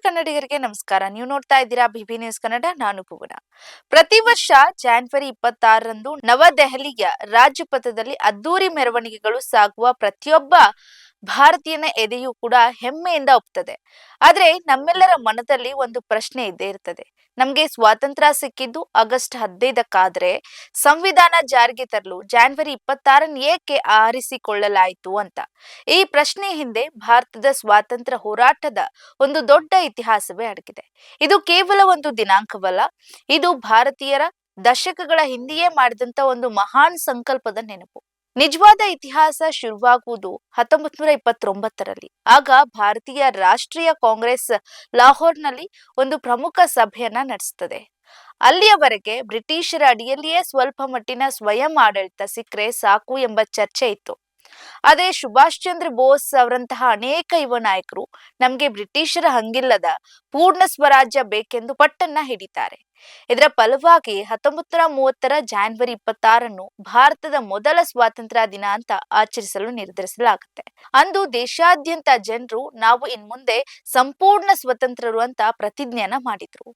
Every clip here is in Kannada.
ಕನ್ನಡಿಗರಿಗೆ ನಮಸ್ಕಾರ. ನೀವು ನೋಡ್ತಾ ಇದ್ದೀರಾ ಬಿಬಿ ನ್ಯೂಸ್ ಕನ್ನಡ. ನಾನು ಭುವನ. ಪ್ರತಿ ವರ್ಷ ಜನವರಿ 26ರಂದು ನವದೆಹಲಿಯ ರಾಜಪಥದಲ್ಲಿ ಅದ್ದೂರಿ ಮೆರವಣಿಗೆಗಳು ಸಾಗುವ ಪ್ರತಿಯೊಬ್ಬ ಭಾರತೀಯನ ಎದೆಯೂ ಕೂಡ ಹೆಮ್ಮೆಯಿಂದ ಒಪ್ತದೆ. ಆದ್ರೆ ನಮ್ಮೆಲ್ಲರ ಮನದಲ್ಲಿ ಒಂದು ಪ್ರಶ್ನೆ ಇದ್ದೇ ಇರ್ತದೆ. ನಮ್ಗೆ ಸ್ವಾತಂತ್ರ್ಯ ಸಿಕ್ಕಿದ್ದು ಆಗಸ್ಟ್ 15ಕ್ಕಾದ್ರೆ ಸಂವಿಧಾನ ಜಾರಿಗೆ ತರಲು ಜನವರಿ 26 ಏಕೆ ಆರಿಸಿಕೊಳ್ಳಲಾಯಿತು ಅಂತ. ಈ ಪ್ರಶ್ನೆ ಹಿಂದೆ ಭಾರತದ ಸ್ವಾತಂತ್ರ್ಯ ಹೋರಾಟದ ಒಂದು ದೊಡ್ಡ ಇತಿಹಾಸವೇ ಅಡಗಿದೆ. ಇದು ಕೇವಲ ಒಂದು ದಿನಾಂಕವಲ್ಲ, ಇದು ಭಾರತೀಯರ ದಶಕಗಳ ಹಿಂದೆಯೇ ಮಾಡಿದಂತ ಒಂದು ಮಹಾನ್ ಸಂಕಲ್ಪದ ನೆನಪು. ನಿಜವಾದ ಇತಿಹಾಸ ಶುರುವಾಗುವುದು 1929ರಲ್ಲಿ. ಆಗ ಭಾರತೀಯ ರಾಷ್ಟ್ರೀಯ ಕಾಂಗ್ರೆಸ್ ಲಾಹೋರ್ನಲ್ಲಿ ಒಂದು ಪ್ರಮುಖ ಸಭೆಯನ್ನ ನಡೆಸುತ್ತದೆ. ಅಲ್ಲಿಯವರೆಗೆ ಬ್ರಿಟಿಷರ ಅಡಿಯಲ್ಲಿಯೇ ಸ್ವಲ್ಪ ಮಟ್ಟಿನ ಸ್ವಯಂ ಆಡಳಿತ ಸಿಕ್ಕರೆ ಸಾಕು ಎಂಬ ಚರ್ಚೆ ಇತ್ತು. ಆದ್ರೆ ಸುಭಾಷ್ ಚಂದ್ರ ಬೋಸ್ ಅವರಂತಹ ಅನೇಕ ಯುವ ನಾಯಕರು ನಮ್ಗೆ ಬ್ರಿಟಿಷರ ಹಂಗಿಲ್ಲದ ಪೂರ್ಣ ಸ್ವರಾಜ್ಯ ಬೇಕೆಂದು ಪಟ್ಟನ್ನ ಹಿಡಿತಾರೆ. ಇದರ ಫಲವಾಗಿ 1930ರ ಜನವರಿ 26 ಭಾರತದ ಮೊದಲ ಸ್ವಾತಂತ್ರ್ಯ ದಿನ ಅಂತ ಆಚರಿಸಲು ನಿರ್ಧರಿಸಲಾಗುತ್ತೆ. ಅಂದು ದೇಶಾದ್ಯಂತ ಜನರು ನಾವು ಇನ್ಮುಂದೆ ಸಂಪೂರ್ಣ ಸ್ವತಂತ್ರರು ಅಂತ ಪ್ರತಿಜ್ಞೆಯನ್ನ ಮಾಡಿದ್ರು.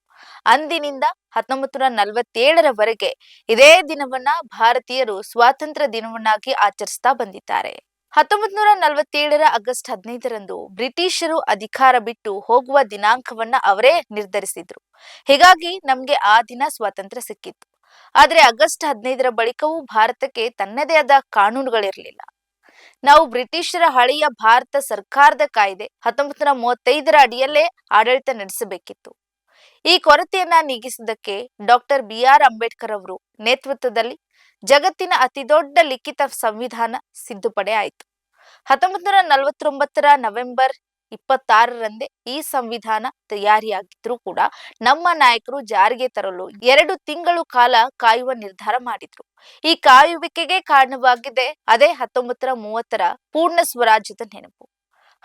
ಅಂದಿನಿಂದ 1947ರವರೆಗೆ ಇದೇ ದಿನವನ್ನ ಭಾರತೀಯರು ಸ್ವಾತಂತ್ರ್ಯ ದಿನವನ್ನಾಗಿ ಆಚರಿಸ್ತಾ ಬಂದಿದ್ದಾರೆ. 1947ರ ಆಗಸ್ಟ್ 15ರಂದು ಬ್ರಿಟಿಷರು ಅಧಿಕಾರ ಬಿಟ್ಟು ಹೋಗುವ ದಿನಾಂಕವನ್ನ ಅವರೇ ನಿರ್ಧರಿಸಿದ್ರು. ಹೀಗಾಗಿ ನಮ್ಗೆ ಆ ದಿನ ಸ್ವಾತಂತ್ರ್ಯ ಸಿಕ್ಕಿತ್ತು. ಆದ್ರೆ ಆಗಸ್ಟ್ 15ರ ಬಳಿಕವೂ ಭಾರತಕ್ಕೆ ತನ್ನದೇ ಆದ ಕಾನೂನುಗಳಿರಲಿಲ್ಲ. ನಾವು ಬ್ರಿಟಿಷರ ಹಳೆಯ ಭಾರತ ಸರ್ಕಾರದ ಕಾಯ್ದೆ 1935ರ ಅಡಿಯಲ್ಲೇ ಆಡಳಿತ ನಡೆಸಬೇಕಿತ್ತು. ಈ ಕೊರತೆಯನ್ನ ನೀಗಿಸುವುದಕ್ಕೆ ಡಾಕ್ಟರ್ BR ಅಂಬೇಡ್ಕರ್ ಅವರು ನೇತೃತ್ವದಲ್ಲಿ ಜಗತ್ತಿನ ಅತಿದೊಡ್ಡ ಲಿಖಿತ ಸಂವಿಧಾನ ಸಿದ್ದುಪಡೆ ಆಯಿತು. 1949ರ ನವೆಂಬರ್ 26ರಂದೇ ಈ ಸಂವಿಧಾನ ತಯಾರಿಯಾಗಿದ್ರೂ ಕೂಡ ನಮ್ಮ ನಾಯಕರು ಜಾರಿಗೆ ತರಲು 2 ತಿಂಗಳು ಕಾಲ ಕಾಯುವ ನಿರ್ಧಾರ ಮಾಡಿದ್ರು. ಈ ಕಾಯುವಿಕೆಗೆ ಕಾರಣವಾಗಿದೆ ಅದೇ 1930ರ ಪೂರ್ಣ ಸ್ವರಾಜ್ಯದ ನೆನಪು.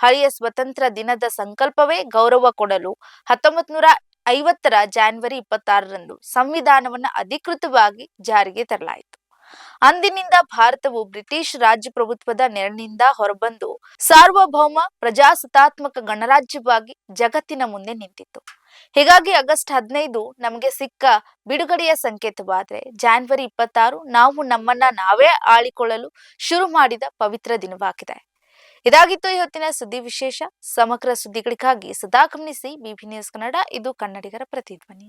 ಹಳೆಯ ಸ್ವತಂತ್ರ ದಿನದ ಸಂಕಲ್ಪವೇ ಗೌರವ ಕೊಡಲು 1950ರ ಜನವರಿ 26ರಂದು ಸಂವಿಧಾನವನ್ನ ಅಧಿಕೃತವಾಗಿ ಜಾರಿಗೆ ತರಲಾಯಿತು. ಅಂದಿನಿಂದ ಭಾರತವು ಬ್ರಿಟಿಷ್ ರಾಜಪ್ರಭುತ್ವದ ನೆರಳಿನಿಂದ ಹೊರಬಂದು ಸಾರ್ವಭೌಮ ಪ್ರಜಾಸತ್ತಾತ್ಮಕ ಗಣರಾಜ್ಯವಾಗಿ ಜಗತ್ತಿನ ಮುಂದೆ ನಿಂತಿತ್ತು. ಹೀಗಾಗಿ ಆಗಸ್ಟ್ 15 ನಮಗೆ ಸಿಕ್ಕ ಬಿಡುಗಡೆಯ ಸಂಕೇತವಾದ್ರೆ, ಜನವರಿ 26 ನಾವು ನಮ್ಮನ್ನ ನಾವೇ ಆಳಿಕೊಳ್ಳಲು ಶುರು ಮಾಡಿದ ಪವಿತ್ರ ದಿನವಾಗಿದೆ. ಇದಾಗಿತ್ತು ಇವತ್ತಿನ ಸುದ್ದಿ ವಿಶೇಷ. ಸಮಗ್ರ ಸುದ್ದಿಗಳಿಗಾಗಿ ಸದಾ ಗಮನಿಸಿ ಬಿಬಿ ನ್ಯೂಸ್ ಕನ್ನಡ. ಇದು ಕನ್ನಡಿಗರ ಪ್ರತಿಧ್ವನಿ.